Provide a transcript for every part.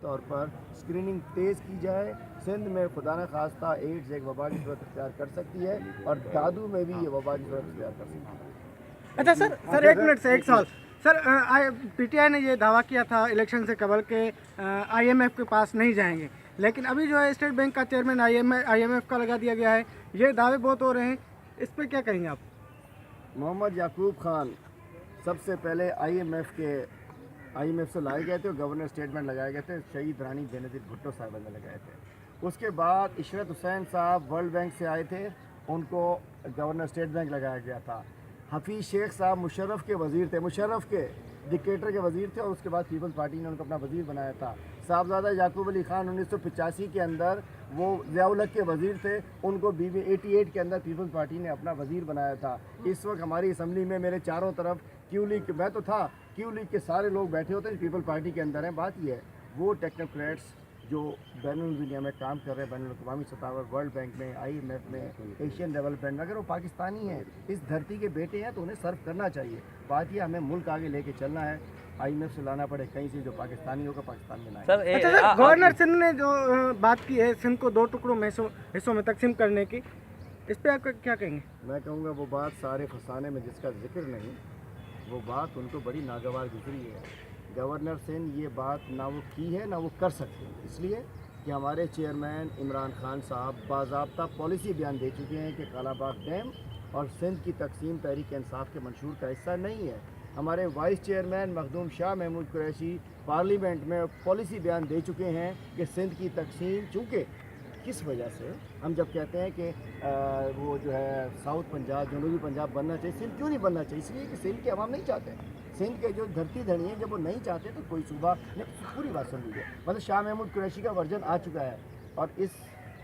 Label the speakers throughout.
Speaker 1: طور پر اسکریننگ تیز کی جائے. سندھ میں خدا نخواستہ ایڈز ایک وبا کی صورت اختیار کر سکتی ہے اور دادو میں بھی یہ وبا کی صورت اختیار کر سکتی ہے.
Speaker 2: اچھا سر ایک منٹ سے ایک سوال سر. پی ٹی آئی نے یہ دعویٰ کیا تھا الیکشن سے قبل کہ آئی ایم ایف کے پاس نہیں جائیں گے, لیکن ابھی جو ہے اسٹیٹ بینک کا چیئرمین آئی ایم ایف کا لگا دیا گیا ہے. یہ دعوے بہت ہو رہے ہیں, اس پہ کیا کہیں گے آپ؟
Speaker 1: محمد یعقوب خان سب سے پہلے آئی ایم ایف سے لائے گئے تھے اور گورنر اسٹیٹمنٹ لگائے گئے تھے. شہید رانی بینظیر بھٹو صاحبہ نے لگائے تھے. اس کے بعد عشرت حسین صاحب ورلڈ بینک سے آئے تھے, ان کو گورنر اسٹیٹ بینک لگایا گیا تھا. حفیظ شیخ صاحب مشرف کے وزیر تھے, مشرف کے ڈکٹیٹر کے وزیر تھے, اور اس کے بعد پیپلز پارٹی نے ان کو اپنا وزیر بنایا تھا. صاحبزادہ یعقوب علی خان 1985 کے اندر وہ ضیاء الحق کے وزیر تھے, ان کو 88 کے اندر پیپلز پارٹی نے اپنا وزیر بنایا تھا. اس وقت ہماری اسمبلی میں میرے چاروں طرف کیو لیگ, میں تو تھا, کیو لیگ کے سارے لوگ بیٹھے ہوتے ہیں پیپل پارٹی کے اندر ہیں. بات یہ ہے وہ ٹیکنوکریٹس جو بین الدنیا میں کام کر رہے ہیں, بین الاقوامی سطح پر, ورلڈ بینک میں, آئی ایم ایف میں, ایشین ڈیولپمنٹ میں, اگر وہ پاکستانی ہیں, اس دھرتی کے بیٹے ہیں, تو انہیں سرو کرنا چاہیے. بات یہ ہمیں ملک آگے لے کے چلنا ہے. آئی ایم ایف سے لانا پڑے کہیں سے, جو پاکستانی ہوگا پاکستان میں نہ آئے.
Speaker 2: اچھا سر, گورنر سندھ نے جو بات کی ہے سندھ کو 2 ٹکڑوں میں حصوں میں تقسیم کرنے کی, اس پہ آپ کیا کہیں گے؟
Speaker 1: میں کہوں گا وہ بات سارے فسانے میں جس کا ذکر نہیں, وہ بات ان کو بڑی ناگوار گزری ہے. گورنر سندھ یہ بات نہ وہ کی ہے نہ وہ کر سکتے ہیں, اس لیے کہ ہمارے چیئرمین عمران خان صاحب باضابطہ پالیسی بیان دے چکے ہیں کہ کالا باغ ڈیم اور سندھ کی تقسیم تحریک انصاف کے منشور کا حصہ نہیں ہے. ہمارے vice chairman Makhdoom Shah Mahmood Qureshi parliament میں پالیسی بیان دے چکے ہیں کہ سندھ کی تقسیم, چونکہ کس وجہ سے ہم جب کہتے ہیں کہ وہ جو ہے ساؤتھ پنجاب, جنوبی پنجاب بننا چاہیے, سندھ کیوں نہیں بننا چاہیے؟ اس لیے کہ سندھ کے عوام نہیں چاہتے. سندھ کے جو دھرتی دھڑی ہیں جب وہ نہیں چاہتے تو کوئی صوبہ پوری بات سن لیجیے. مطلب شاہ محمود قریشی کا ورژن آ چکا ہے, اور اس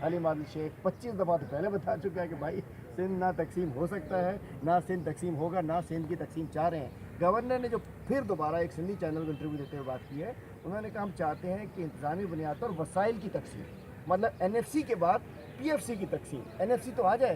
Speaker 1: حلیم عادل شیخ 25 دفعہ تو پہلے بتا چکا ہے کہ بھائی سندھ نہ تقسیم ہو سکتا ہے, نہ سندھ تقسیم ہوگا, نہ سندھ کی تقسیم چاہ رہے ہیں. گورنر نے جو پھر دوبارہ ایک سندھی چینل کو انٹرویو دیتے ہوئے بات کی ہے, انہوں نے کہا ہم چاہتے ہیں کہ انتظامی بنیاد پر وسائل کی تقسیم, مطلب این ایف سی کے بعد پی ایف سی کی تقسیم, این ایف سی تو آ جائے